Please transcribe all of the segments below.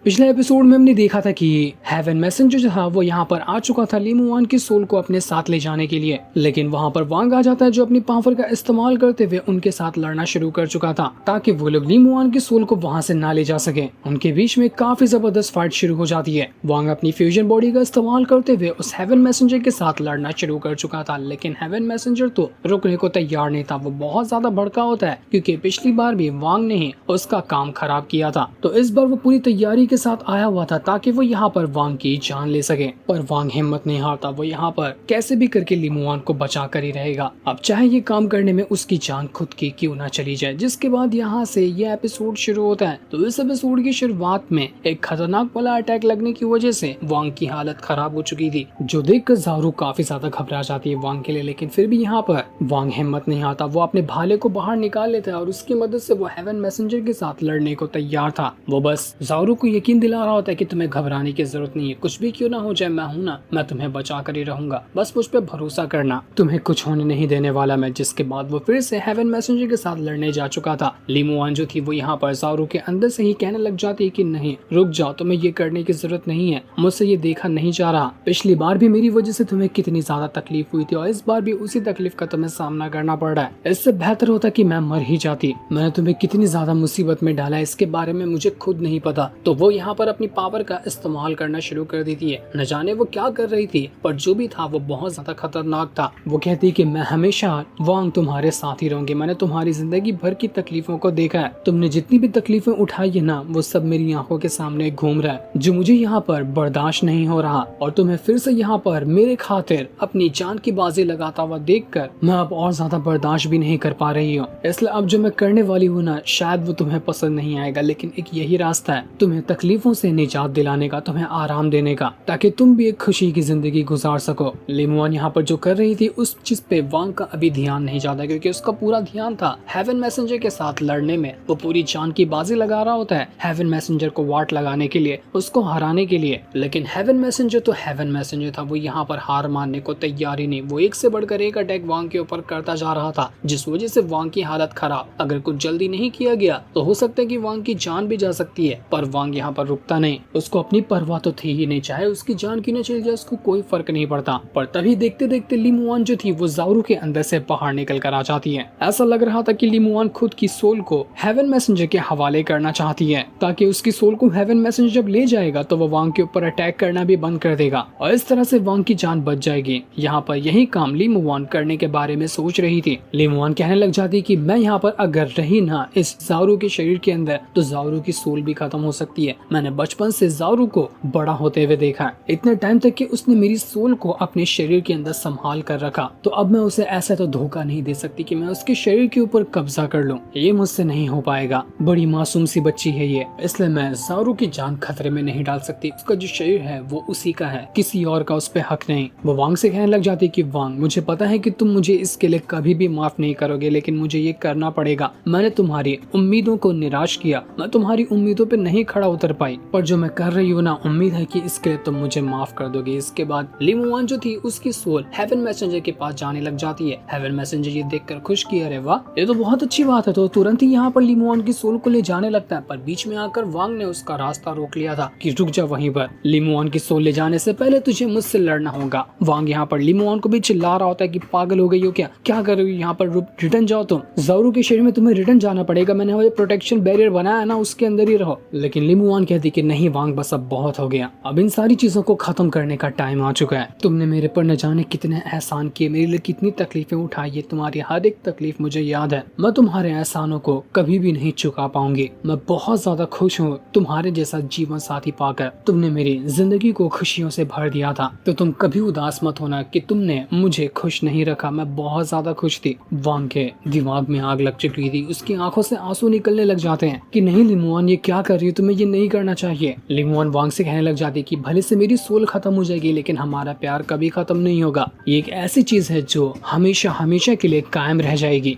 पिछले एपिसोड में हमने देखा था कि हेवन मैसेंजर जो था वो यहाँ पर आ चुका था लीमुआन की सोल को अपने साथ ले जाने के लिए, लेकिन वहाँ पर वांग आ जाता है जो अपनी पावर का इस्तेमाल करते हुए उनके साथ लड़ना शुरू कर चुका था ताकि वो लोग लीमुआन की सोल को वहाँ से ना ले जा सके। उनके बीच में काफी जबरदस्त फाइट शुरू हो जाती है। वांग अपनी फ्यूजन बॉडी का इस्तेमाल करते हुए उस हेवन मैसेंजर के साथ लड़ना शुरू कर चुका था, लेकिन हेवन मैसेंजर तो रुकने को तैयार नहीं था। वो बहुत ज्यादा भड़का होता है क्योंकि पिछली बार भी वांग ने ही उसका काम खराब किया था, तो इस बार वो पूरी तैयारी के साथ आया हुआ था ताकि वो यहाँ पर वांग की जान ले सके। पर वांग हिम्मत नहीं हारता, वो यहाँ पर कैसे भी करके लीमुआन को बचा कर ही रहेगा, अब चाहे ये काम करने में उसकी जान खुद की क्यों ना चली जाए। जिसके बाद यहाँ से ये एपिसोड शुरू होता है। तो इस एपिसोड की शुरुआत में एक खतरनाक वाला अटैक लगने की वजह से वांग की हालत खराब हो चुकी थी, जो देखकर ज़ारू काफी ज्यादा घबरा जाती है वांग के लिए। लेकिन फिर भी यहाँ पर वांग हिम्मत नहीं आता, वो अपने भाले को बाहर निकाल लेता है और उसकी मदद से वो हेवन मैसेंजर के साथ लड़ने को तैयार था। वो बस ज़ारू को यकीन दिला रहा होता है कि तुम्हें घबराने की जरूरत नहीं है, कुछ भी क्यों ना हो जाए मैं हूं ना, मैं तुम्हें बचा कर ही रहूंगा, बस मुझ पे भरोसा करना, तुम्हें कुछ होने नहीं देने वाला मैं। जिसके बाद वो फिर से हेवन मैसेंजर के साथ लड़ने जा चुका था। लीमुआन जो थी वो यहाँ पर ज़ारू के अंदर से ही कहने लग जाती है कि नहीं रुक जाओ, तुम्हें ये करने की जरूरत नहीं है, मुझसे ये देखा नहीं जा रहा, पिछली बार भी मेरी वजह से तुम्हें कितनी ज्यादा तकलीफ हुई थी और इस बार भी उसी तकलीफ का तुम्हें सामना करना पड़ रहा है। इससे बेहतर होता कि मैं मर ही जाती, मैंने तुम्हें कितनी ज्यादा मुसीबत में डाला इसके बारे में मुझे खुद नहीं पता। तो वो यहाँ पर अपनी पावर का इस्तेमाल करना शुरू कर देती है। न जाने वो क्या कर रही थी, पर जो भी था वो बहुत ज्यादा खतरनाक था। वो कहती कि मैं हमेशा वांग तुम्हारे साथ ही रहूंगी, मैंने तुम्हारी जिंदगी भर की तकलीफों को देखा है, तुमने जितनी भी तकलीफें उठाई है ना वो सब मेरी आंखों के सामने घूम रहा है, जो मुझे यहाँ पर बर्दाश्त नहीं हो रहा। और तुम्हें फिर से यहाँ पर मेरे खातिर अपनी जान की बाजी लगाता हुआ देखकर मैं अब और ज्यादा बर्दाश्त भी नहीं कर पा रही हूँ। इसलिए अब जो मैं करने वाली हूँ ना शायद वो तुम्हें पसंद नहीं आएगा, लेकिन एक यही रास्ता है तुम्हें तकलीफों से निजात दिलाने का, तुम्हें आराम देने का, ताकि तुम भी एक खुशी की जिंदगी गुजार सको। लीमुआन यहाँ पर जो कर रही थी उस चीज पे वांग का अभी ध्यान नहीं जाता, क्योंकि उसका पूरा ध्यान था हेवन मैसेंजर के साथ लड़ने में। वो पूरी जान की बाजी लगा रहा होता है हेवन मैसेंजर को वाट लगाने के लिए, उसको हराने के लिए। लेकिन हेवन मैसेंजर तो हेवन मैसेंजर था, वो यहाँ पर हार मानने को तैयार ही नहीं। वो एक से बढ़कर एक अटैक वांग के ऊपर करता जा रहा था, जिस वजह से वांग की हालत खराब। अगर कुछ जल्दी नहीं किया गया तो हो सकता है कि वांग की जान भी जा सकती है। पर वांग यहाँ पर रुकता नहीं, उसको अपनी परवाह तो थी ही नहीं, चाहे उसकी जान की न चली जाए उसको कोई फर्क नहीं पड़ता। पर तभी देखते देखते लीमुआन जो थी वो ज़ारू के अंदर से बाहर निकल कर आ जाती है। ऐसा लग रहा था कि लीमुआन खुद की सोल को हेवन मैसेंजर के हवाले करना चाहती है, ताकि उसकी सोल को हेवन मैसेंजर जब ले जाएगा तो वो वांग के ऊपर अटैक करना भी बंद कर देगा और इस तरह से वांग की जान बच जाएगी। यहाँ पर यही काम लीमुआन करने के बारे में सोच रही थी। लीमुआन कहने लग जाती कि मैं यहाँ पर अगर रही ना इस ज़ारू के शरीर के अंदर तो ज़ारू की सोल भी खत्म हो सकती है। मैंने बचपन से ज़ारू को बड़ा होते हुए देखा है, इतने टाइम तक कि उसने मेरी सोल को अपने शरीर के अंदर संभाल कर रखा, तो अब मैं उसे ऐसा तो धोखा नहीं दे सकती कि मैं उसके शरीर के ऊपर कब्जा कर लूं। ये मुझसे नहीं हो पाएगा, बड़ी मासूम सी बच्ची है ये, इसलिए मैं ज़ारू की जान खतरे में नहीं डाल सकती। उसका जो शरीर है वो उसी का है, किसी और का उस पे हक नहीं। वो वांग से कहने लग जाती कि वांग मुझे पता है कि तुम मुझे इसके लिए कभी भी माफ नहीं करोगे, लेकिन मुझे ये करना पड़ेगा। मैंने तुम्हारी उम्मीदों को निराश किया, मैं तुम्हारी उम्मीदों पे नहीं खड़ा उतर पाई, पर जो मैं कर रही हूँ ना उम्मीद है कि इसके लिए तुम मुझे माफ कर दोगे। इसके बाद लीमुआन जो थी उसकी सोल हेवन मैसेंजर के पास जाने लग जाती है। हेवन मैसेंजर ये देखकर खुश किया, अरे वाह ये तो बहुत अच्छी बात है, तो तुरंत ही यहाँ पर लीमुआन की सोल को ले जाने लगता है। पर बीच में आकर वांग ने उसका रास्ता रोक लिया था कि रुक जा वहीं पर, लीमुआन की सोल ले जाने से पहले तुझे मुझसे लड़ना होगा। वांग यहाँ पर लीमुआन को भी चिल्ला रहा होता है कि पागल हो गई हो क्या कर रही हो यहाँ पर, रिटर्न जाओ तुम, ज़ारू के शरीर में तुम्हें रिटर्न जाना पड़ेगा, मैंने वो प्रोटेक्शन बैरियर बनाया ना उसके अंदर ही रहो। लेकिन लीमुआन कहती कि नहीं वांग बस अब बहुत हो गया, अब इन सारी चीजों को खत्म करने का टाइम आ चुका है। तुमने मेरे पर न जाने कितने एहसान किए, मेरे लिए कितनी तकलीफें उठाई है, तुम्हारी हर एक तकलीफ मुझे याद है, मैं तुम्हारे एहसानों को कभी भी नहीं चुका पाऊंगी। मैं बहुत ज्यादा खुश हूँ तुम्हारे जैसा जीवन साथी पाकर, तुमने मेरी जिंदगी को खुशियों से भर दिया था, तो तुम कभी उदास मत होना कि तुमने मुझे खुश नहीं रखा। मैं बहुत ज्यादा खुश थी। वांग के दिमाग में आग लग चुकी थी, उसकी आंखों से आंसू निकलने लग जाते हैं कि नहीं लीमुआन ये क्या कर रही हो, तुम्हें ये नहीं करना चाहिए। लीमुआन वांग से कहने लग जाती कि भले से मेरी सोल खत्म हो जाएगी लेकिन हमारा प्यार कभी खत्म नहीं होगा, ये एक ऐसी चीज है जो हमेशा हमेशा के लिए कायम रह जाएगी।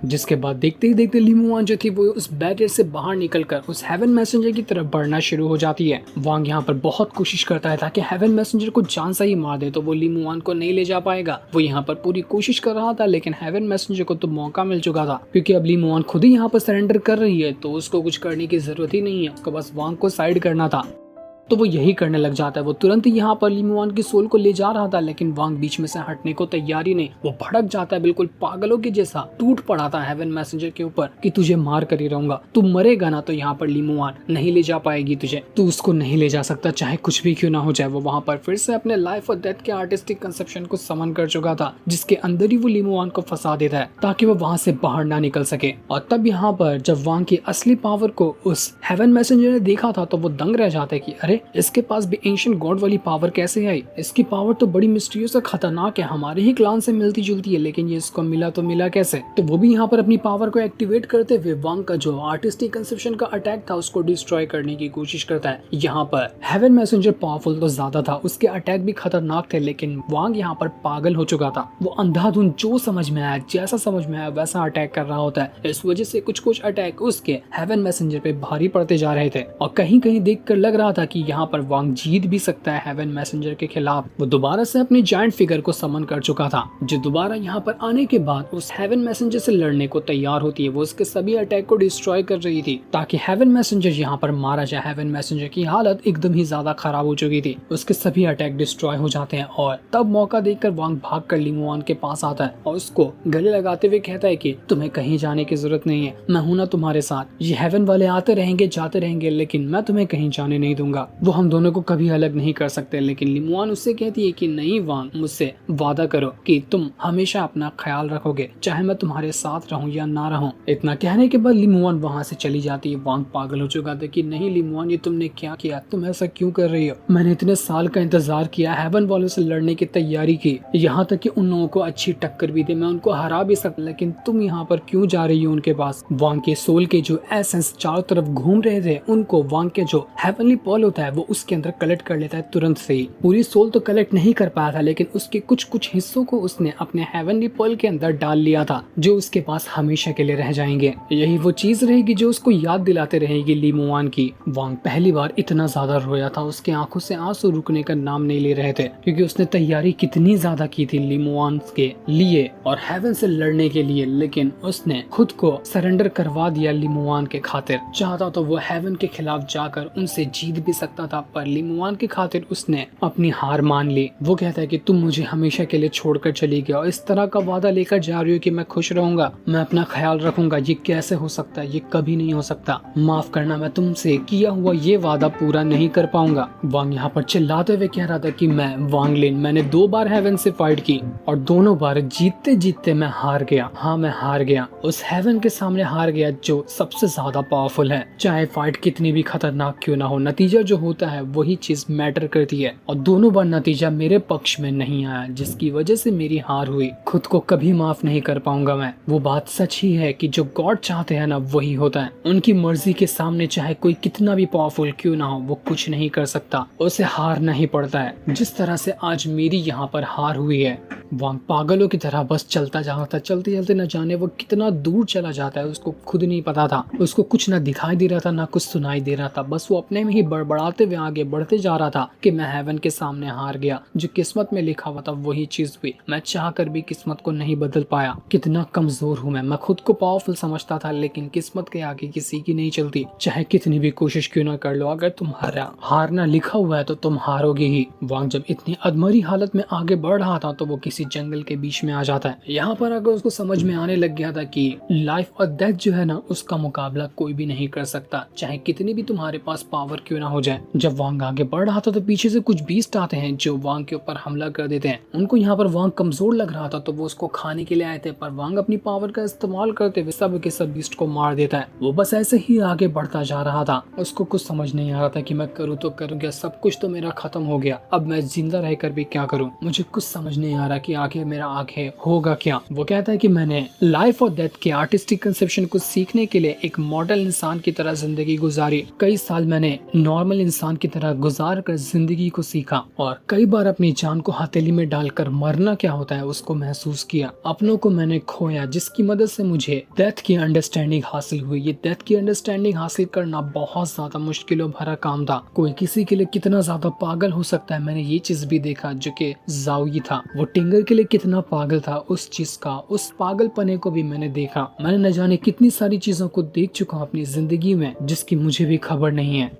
जिसके बाद देखते ही देखते लीमुआन जो थी वो उस बैरियर से बाहर निकलकर उस हेवन मैसेंजर की तरफ बढ़ना शुरू हो जाती है। वांग यहाँ पर बहुत कोशिश करता है ताकि हेवन मैसेंजर को जान से ही मार दे तो वो लीमुआन को नहीं ले जा पाएगा। वो यहाँ पर पूरी कोशिश कर रहा था लेकिन हेवन मैसेंजर को तो मौका मिल चुका था, क्योंकि अब लीमुआन खुद ही यहाँ पर सरेंडर कर रही है तो उसको कुछ करने की जरूरत ही नहीं है, उसको बस वांग को साइड करना था। तो वो यही करने लग जाता है। वो तुरंत ही यहाँ पर लीमुआन की सोल को ले जा रहा था लेकिन वांग बीच में से हटने को तैयार ही नहीं। वो भड़क जाता है, बिल्कुल पागलों के जैसा टूट पड़ा था हेवन मैसेंजर के ऊपर कि तुझे मार कर ही रहूंगा, तू मरेगा ना तो यहाँ पर लीमुआन नहीं ले जा पाएगी तुझे, तू उसको नहीं ले जा सकता चाहे कुछ भी क्यों ना हो जाए। वो वहाँ पर फिर से अपने लाइफ और डेथ के आर्टिस्टिक कंसेप्शन को समन कर चुका था, जिसके अंदर ही वो लीमुआन को फंसा देता है ताकि वो वहाँ से बाहर ना निकल सके। और तब यहाँ पर जब वांग की असली पावर को उस हेवन मैसेंजर ने देखा था तो वो दंग रह जाता है कि अरे इसके पास एंशिएंट गॉड वाली पावर कैसे आई? इसकी पावर तो बड़ी मिस्टीरियस और खतरनाक है, हमारे ही क्लान से मिलती जुलती है, लेकिन ये इसको मिला तो मिला कैसे? तो वो भी यहाँ पर अपनी पावर को एक्टिवेट करते हुए वांग का जो आर्टिस्टिक कंसेप्शन का अटैक था उसको डिस्ट्रॉय करने की कोशिश करता है। यहाँ पर हेवन मैसेंजर पावरफुल तो ज्यादा था, उसके अटैक भी खतरनाक थे, लेकिन वांग यहाँ पर पागल हो चुका था। वो अंधाधुंध जो समझ में आया, जैसा समझ में आया वैसा अटैक कर रहा होता है। इस वजह से कुछ कुछ अटैक उसके हेवन मैसेंजर पे भारी पड़ते जा रहे थे और कहीं कहीं देखकर लग रहा था कि यहाँ पर वांग जीत भी सकता है हेवन मैसेंजर के खिलाफ। वो दोबारा से अपनी जायंट फिगर को समन कर चुका था, जो दोबारा यहाँ पर आने के बाद उस हेवन मैसेंजर से लड़ने को तैयार होती है। वो उसके सभी अटैक को डिस्ट्रॉय कर रही थी ताकि हेवन मैसेंजर यहाँ पर मारा जाए। हेवन मैसेंजर की हालत एकदम ही ज्यादा खराब हो चुकी थी, उसके सभी अटैक डिस्ट्रॉय हो जाते हैं और तब मौका देखकर वांग भाग कर लीमुआन के पास आता है और उसको गले लगाते हुए कहता है कि तुम्हें कहीं जाने की जरूरत नहीं है, मैं हूं ना तुम्हारे साथ। ये हेवन वाले आते रहेंगे जाते रहेंगे लेकिन मैं तुम्हें कहीं जाने नहीं दूंगा। वो हम दोनों को कभी अलग नहीं कर सकते। लेकिन लीमुआन उससे कहती है कि नहीं वांग, मुझसे वादा करो कि तुम हमेशा अपना ख्याल रखोगे, चाहे मैं तुम्हारे साथ रहूं या ना रहूं। इतना कहने के बाद लीमुआन वहाँ से चली जाती है। वांग पागल हो चुका था कि नहीं लीमुआन, ये तुमने क्या किया, तुम ऐसा क्यों कर रही हो? मैंने इतने साल का इंतजार किया, हेवन वालों से लड़ने की तैयारी की, यहाँ तक कि उन लोगों को अच्छी टक्कर भी दी, मैं उनको हरा भी सकता, लेकिन तुम यहाँ पर क्यों जा रही हो उनके पास? वांग के सोल के जो एसेंस चारों तरफ घूम रहे थे उनको वांग के जो हेवनली पॉल होता है वो उसके अंदर कलेक्ट कर लेता है तुरंत से ही। पूरी सोल तो कलेक्ट नहीं कर पाया था लेकिन उसके कुछ कुछ हिस्सों को उसने अपने हेवनली पॉल के अंदर डाल लिया था, जो उसके पास हमेशा के लिए रह जाएंगे। यही वो चीज रहेगी जो उसको याद दिलाते रहेगी लीमुआन की। वांग पहली बार इतना ज्यादा रोया था, उसके आंखों से आंसू रुकने का नाम नहीं ले रहे थे, क्योंकि उसने तैयारी कितनी ज्यादा की थी लीमुआन के लिए और हेवन से लड़ने के लिए, लेकिन उसने खुद को सरेंडर करवा दिया लीमुआन के खातिर। चाहता तो वो हेवन के खिलाफ जाकर उनसे जीत भी सकता था, पर लीमुआन की खातिर उसने अपनी हार मान ली। वो कहता है कि तुम मुझे हमेशा के लिए छोड़कर चली गई और इस तरह का वादा लेकर जा रही हो कि मैं खुश रहूंगा, मैं अपना ख्याल रखूंगा, ये कैसे हो सकता है? ये कभी नहीं हो सकता। माफ करना, मैं तुमसे किया हुआ ये वादा पूरा नहीं कर पाऊंगा। वांग यहाँ पर चिल्लाते हुए कह रहा था कि मैं वांग लिन, मैंने 2 बार हेवन से फाइट की और दोनों बार जीतते जीतते मैं हार गया। हाँ, मैं हार गया, उस हेवन के सामने हार गया जो सबसे ज्यादा पावरफुल है। चाहे फाइट कितनी भी खतरनाक क्यों ना हो, नतीजा जो होता है वही चीज मैटर करती है और दोनों बार नतीजा मेरे पक्ष में नहीं आया, जिसकी वजह से मेरी हार हुई। खुद को कभी माफ नहीं कर पाऊंगा मैं। वो बात सच ही है कि जो गॉड चाहते हैं ना वही होता है। उनकी मर्जी के सामने चाहे कोई कितना भी पावरफुल क्यों ना हो, वो कुछ नहीं कर सकता, उसे हारना ही पड़ता है। जिस तरह से आज मेरी यहाँ पर हार हुई है। वांग पागलों की तरह बस चलता जा रहा था, चलते चलते न जाने वो कितना दूर चला जाता है उसको खुद नहीं पता था। उसको कुछ ना दिखाई दे रहा था ना कुछ सुनाई दे रहा था, बस वो अपने में ही बड़बड़ाते हुए आगे बढ़ते जा रहा था कि मैं हेवन के सामने हार गया। जो किस्मत में लिखा हुआ था वही चीज हुई। मैं चाह कर भी किस्मत को नहीं बदल पाया। कितना कमजोर हूँ मैं खुद को पावरफुल समझता था, लेकिन किस्मत के आगे किसी की नहीं चलती। चाहे कितनी भी कोशिश क्यों ना कर लो, अगर तुम हारना लिखा हुआ है तो तुम हारोगे ही। वांग जब इतनी अधमरी हालत में आगे बढ़ रहा था तो वो किसी जंगल के बीच में आ जाता है। यहाँ पर अगर उसको समझ में आने लग गया था कि लाइफ और डेथ जो है ना उसका मुकाबला कोई भी नहीं कर सकता, चाहे कितनी भी तुम्हारे पास पावर क्यों ना हो जाए। जब वांग आगे बढ़ रहा था तो पीछे से कुछ बीस्ट आते हैं जो वांग के ऊपर हमला कर देते हैं। उनको यहाँ पर वांग कमजोर लग रहा था तो वो उसको खाने के लिए आए थे, पर वांग अपनी पावर का इस्तेमाल करते हुए सब के सब बीस्ट को मार देता है। वो बस ऐसे ही आगे बढ़ता जा रहा था। उसको कुछ समझ नहीं आ रहा था कि मैं करूँ तो करूँ क्या, सब कुछ तो मेरा खत्म हो गया, अब मैं जिंदा रहकर भी क्या करूँ। मुझे कुछ समझ नहीं आ रहा कि आखिर मेरा आगे होगा क्या। वो कहता है कि मैंने लाइफ और डेथ के आर्टिस्टिक कंसेप्शन को सीखने के लिए एक मॉडल इंसान की तरह जिंदगी गुजारी। कई साल मैंने नॉर्मल इंसान की तरह गुजार कर जिंदगी को सीखा और कई बार अपनी जान को हथेली में डालकर मरना क्या होता है उसको महसूस किया। अपनों को मैंने खोया, जिसकी मदद से मुझे डेथ की अंडरस्टैंडिंग हासिल हुई। ये डेथ की अंडरस्टैंडिंग हासिल करना बहुत ज्यादा मुश्किलों भरा काम था। कोई किसी के लिए कितना ज्यादा पागल हो सकता है, मैंने ये चीज भी देखा जो कि जाओई था। वो टिंगर के लिए कितना पागल था, उस चीज का, उस पागलपने को भी मैंने देखा। मैंने न जाने कितनी सारी चीजों को देख चुका हूँ अपनी जिंदगी में जिसकी मुझे भी खबर नहीं है।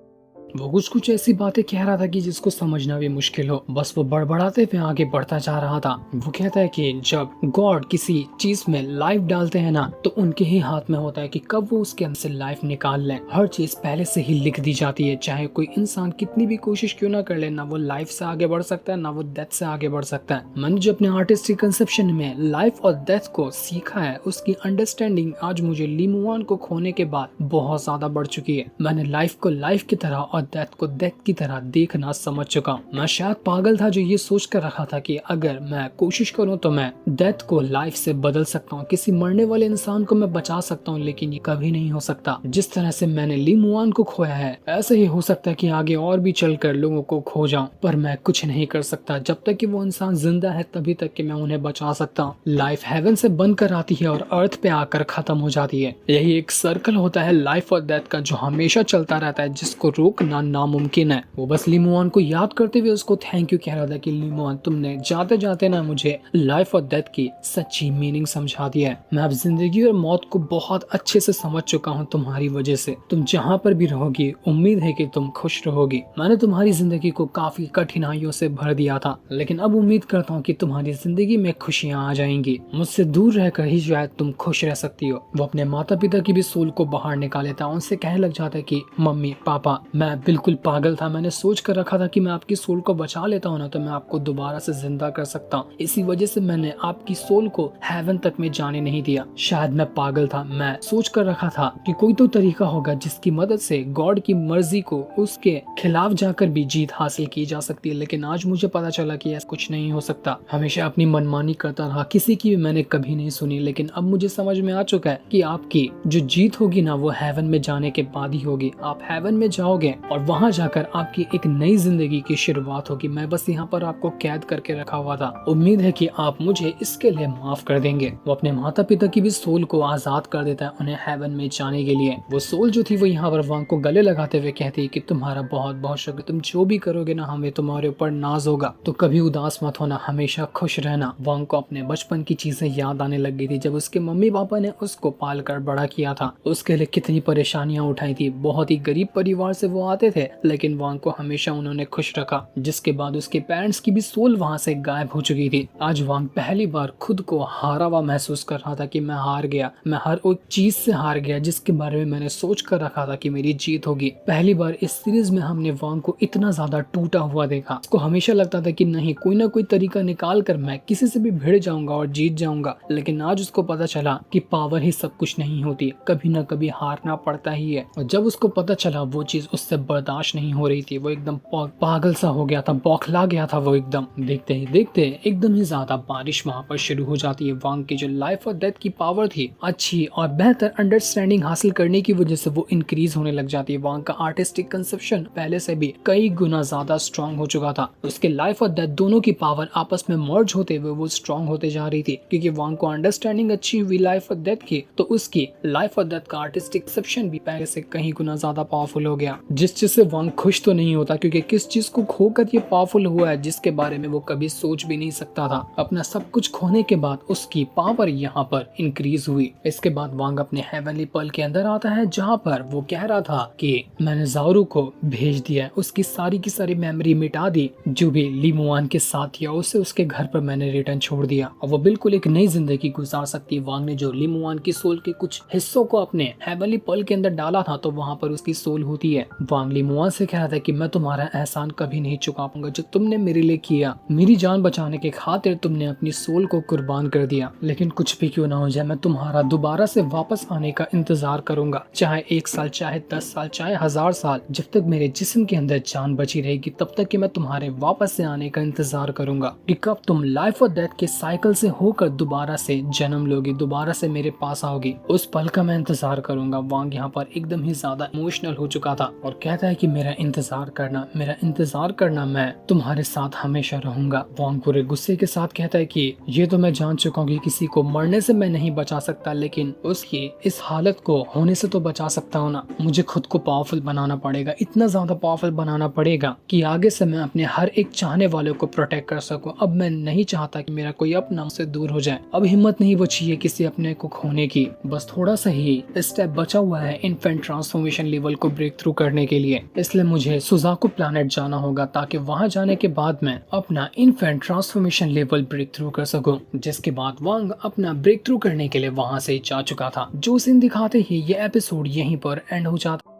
वो कुछ ऐसी बातें कह रहा था कि जिसको समझना भी मुश्किल हो। बस वो बड़बड़ाते हुए आगे बढ़ता जा रहा था। वो कहता है कि जब गॉड किसी चीज में लाइफ डालते हैं ना, तो उनके ही हाथ में होता है कि कब वो उसके अंदर से लाइफ निकाल लें। हर चीज पहले से ही लिख दी जाती है, चाहे कोई इंसान कितनी भी कोशिश क्यों ना कर ले, ना वो लाइफ से आगे बढ़ सकता है ना वो डेथ से आगे बढ़ सकता है। मैंने जो अपने आर्टिस्टिक कंसेप्शन में लाइफ और डेथ को सीखा है, उसकी अंडरस्टैंडिंग आज मुझे ली मुआन को खोने के बाद बहुत ज्यादा बढ़ चुकी है। मैंने लाइफ को लाइफ की तरह और डेथ को डेथ की तरह देखना समझ चुका हूँ। मैं शायद पागल था जो ये सोच कर रखा था कि अगर मैं कोशिश करूँ तो मैं डेथ को लाइफ से बदल सकता हूँ, किसी मरने वाले इंसान को मैं बचा सकता हूँ, लेकिन ये कभी नहीं हो सकता। जिस तरह से मैंने ली मुआन को खोया है, ऐसे ही हो सकता है कि आगे और भी चलकर लोगों को खो जाऊं, पर मैं कुछ नहीं कर सकता। जब तक कि वो इंसान जिंदा है तभी तक कि मैं उन्हें बचा सकता हूँ। लाइफ हेवन से बन कर आती है और अर्थ पे आकर खत्म हो जाती है। यही एक सर्कल होता है लाइफ और डेथ का, जो हमेशा चलता रहता है, जिसको रोकना नामुमकिन है। वो बस ली मुआन को याद करते हुए उसको थैंक यू कह रहा था कि ली मुआन, तुमने जाते जाते ना मुझे लाइफ और डेथ की सच्ची मीनिंग समझा दिया है। मैं अब जिंदगी और मौत को बहुत अच्छे से समझ चुका हूँ तुम्हारी वजह से। तुम जहाँ पर भी रहोगी, उम्मीद है कि तुम खुश रहोगी। मैंने तुम्हारी जिंदगी को काफी कठिनाइयों से भर दिया था, लेकिन अब उम्मीद करता हूँ कि तुम्हारी जिंदगी में खुशियाँ आ जाएंगी। मुझसे दूर रहकर ही शायद तुम खुश रह सकती हो। वो अपने माता पिता की भी सोल को बाहर निकाल लेता, उनसे कहने लग जाता है कि मम्मी पापा, मैं बिल्कुल पागल था। मैंने सोच कर रखा था कि मैं आपकी सोल को बचा लेता हूँ ना, तो मैं आपको दोबारा से जिंदा कर सकता हूँ। इसी वजह से मैंने आपकी सोल को हेवन तक में जाने नहीं दिया। शायद मैं पागल था। मैं सोच कर रखा था कि कोई तो तरीका होगा जिसकी मदद से गॉड की मर्जी को उसके खिलाफ जाकर भी जीत हासिल की जा सकती है, लेकिन आज मुझे पता चला कि ऐसा कुछ नहीं हो सकता। हमेशा अपनी मनमानी करता रहा, किसी की भी मैंने कभी नहीं सुनी, लेकिन अब मुझे समझ में आ चुका है कि आपकी जो जीत होगी ना, वो हेवन में जाने के बाद ही होगी। आप हेवन में जाओगे और वहां जाकर आपकी एक नई जिंदगी की शुरुआत होगी। मैं बस यहाँ पर आपको कैद करके रखा हुआ था। उम्मीद है कि आप मुझे इसके लिए माफ कर देंगे। वो अपने माता पिता की भी सोल को आजाद कर देता है उन्हें हेवन में जाने के लिए। वो सोल जो थी वो यहाँ पर वांग को गले लगाते हुए कहती है कि तुम्हारा बहुत बहुत शुक्रिया, तुम जो भी करोगे ना, हमें तुम्हारे ऊपर नाज होगा, तो कभी उदास मत होना, हमेशा खुश रहना। वांग को अपने बचपन की चीजें याद आने लग गई थी, जब उसके मम्मी पापा ने उसको पाल कर बड़ा किया था। उसके लिए कितनी परेशानियां उठाई थी। बहुत ही गरीब परिवार से वो आते थे, लेकिन वांग को हमेशा उन्होंने खुश रखा, जिसके बाद उसके पेरेंट्स की भी सोल वहाँ से गायब हो चुकी थी। आज वांग पहली बार खुद को हारा हुआ महसूस कर रहा था कि मैं हार गया, मैं हर एक चीज से हार गया जिसके बारे में मैंने सोच कर रखा था कि मेरी जीत होगी। पहली बार इस सीरीज में हमने वांग को इतना ज्यादा टूटा हुआ देखा। उसको हमेशा लगता था कि नहीं, कोई ना कोई तरीका निकाल कर मैं किसी से भी भिड़ जाऊंगा और जीत जाऊंगा, लेकिन आज उसको पता चला कि पावर ही सब कुछ नहीं होती, कभी ना कभी हारना पड़ता ही है। और जब उसको पता चला वो चीज उससे बर्दाश्त नहीं हो रही थी, वो एकदम पागल सा हो गया था, बौखला गया था वो एकदम। देखते ही देखते एकदम ही ज्यादा बारिश वहाँ पर शुरू हो जाती है। वांग की जो लाइफ और डेथ की पावर थी, अच्छी और बेहतर अंडरस्टैंडिंग हासिल करने की वजह से वो इंक्रीज होने लग जाती है। वांग का आर्टिस्टिक कंसेप्शन पहले से भी कई गुना ज्यादा स्ट्रॉन्ग हो चुका था। उसके लाइफ और डेथ दोनों की पावर आपस में मर्ज होते हुए वो स्ट्रॉन्ग होते जा रही थी, क्योंकि वांग को अंडरस्टैंडिंग अच्छी हुई लाइफ और डेथ की, तो उसकी लाइफ और डेथ का आर्टिस्टिक कंसेप्शन भी पहले से कहीं गुना ज्यादा पावरफुल हो गया। जिस चीज से वांग खुश तो नहीं होता, क्योंकि किस चीज को खोकर ये पावरफुल हुआ है जिसके बारे में वो कभी सोच भी नहीं सकता था। अपना सब कुछ खोने के बाद उसकी पावर यहाँ पर इंक्रीज हुई। इसके बाद वांग अपने हेवनली पर्ल के अंदर आता है, जहाँ पर वो कह रहा था कि मैंने ज़ारू को भेज दिया, उसकी सारी की सारी मेमोरी मिटा दी जो भी ली मुआन के साथ किया, उसे उसके घर पर मैंने रिटर्न छोड़ दिया और वो बिल्कुल एक नई जिंदगी गुजार सकती है। वांग ने जो ली मुआन की सोल के कुछ हिस्सों को अपने हेवनली पर्ल के अंदर डाला था, तो वहाँ पर उसकी सोल होती है। वांग वांग लीमुआन से कह रहा था कि मैं तुम्हारा एहसान कभी नहीं चुका पाऊंगा जो तुमने मेरे लिए किया। मेरी जान बचाने के खातिर तुमने अपनी सोल को कुर्बान कर दिया, लेकिन कुछ भी क्यों ना हो जाए मैं तुम्हारा दोबारा से वापस आने का इंतजार करूंगा, चाहे 1 साल, चाहे 10 साल, चाहे 1000 साल। जब तक मेरे जिस्म के अंदर जान बची रहेगी तब तक कि मैं तुम्हारे वापस से आने का इंतजार करूंगा कि कब तुम लाइफ और डेथ के साइकिल से होकर दोबारा से जन्म लोगी, दोबारा से मेरे पास आओगी। उस पल का मैं इंतजार करूंगा। वांग यहाँ पर एकदम ही ज्यादा इमोशनल हो चुका था और कहता है कि मेरा इंतजार करना, मैं तुम्हारे साथ हमेशा रहूंगा। वांग पूरे गुस्से के साथ कहता है कि ये तो मैं जान चुका हूँ कि किसी को मरने से मैं नहीं बचा सकता, लेकिन उसकी इस हालत को होने से तो बचा सकता हूँ ना। मुझे खुद को पावरफुल बनाना पड़ेगा, इतना ज्यादा पावरफुल बनाना पड़ेगा कि आगे से मैं अपने हर एक चाहने वाले को प्रोटेक्ट कर सकूं। अब मैं नहीं चाहता कि मेरा कोई अपना मुझसे दूर हो जाए। अब हिम्मत नहीं बची है किसी अपने को खोने की, बस थोड़ा सा ही स्टेप बचा हुआ है इन्फेंट ट्रांसफॉर्मेशन लेवल को ब्रेक थ्रू करने के लिए। इसलिए मुझे सुजाकू प्लैनेट जाना होगा ताकि वहां जाने के बाद मैं अपना infant transformation level breakthrough कर सकूं। जिसके बाद वांग अपना ब्रेक थ्रू करने के लिए वहां से जा चुका था। जो सीन दिखाते ही ये एपिसोड यहीं पर एंड हो जाता।